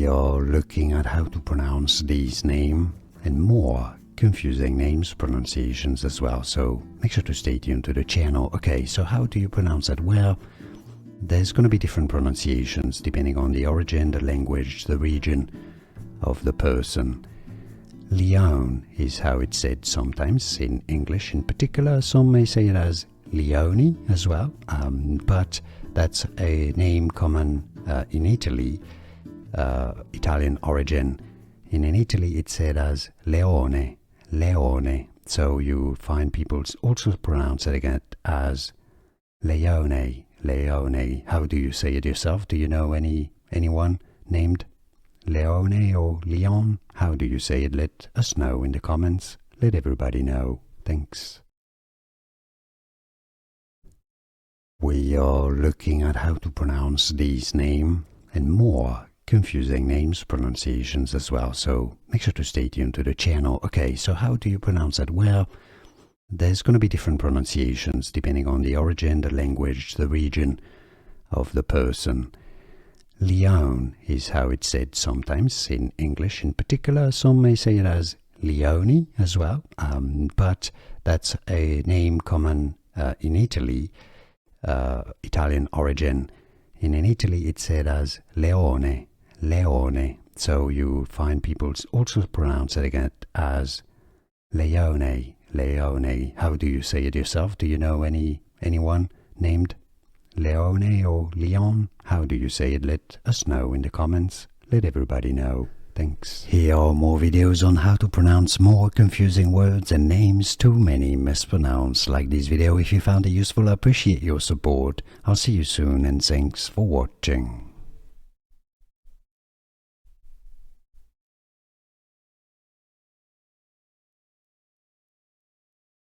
We are looking at how to pronounce these names and more confusing names pronunciations as well, so make sure to stay tuned to the channel. Okay, so how do you pronounce that? Well, there's going to be different pronunciations depending on the origin, the language, the region of the person. Leone is how it's said sometimes in English in particular. Some may say it as Leone as well, but that's a name common in Italy, Italian origin. In Italy it's said as Leone, Leone. So you find people also pronounce it again as Leone, Leone. How do you say it yourself? Do you know anyone named Leone or Leon? How do you say it? Let us know in the comments. Let everybody know. Thanks. We are looking at how to pronounce these names and more confusing names pronunciations as well, so make sure to stay tuned to the channel. Okay, so how do you pronounce that? Well, there's going to be different pronunciations depending on the origin, the language, the region of the person. Leone is how it's said sometimes in English in particular. Some may say it as Leone as well, but that's a name common in Italy, Italian origin. In Italy it's said as Leone, Leone. So you find people also pronounce it again as Leone, Leone. How do you say it yourself? Do you know anyone named Leone or Leon? How do you say it? Let us know in the comments. Let everybody know. Thanks. Here are more videos on how to pronounce more confusing words and names too many mispronounced. Like this video if you found it useful. I appreciate your support. I'll see you soon and thanks for watching.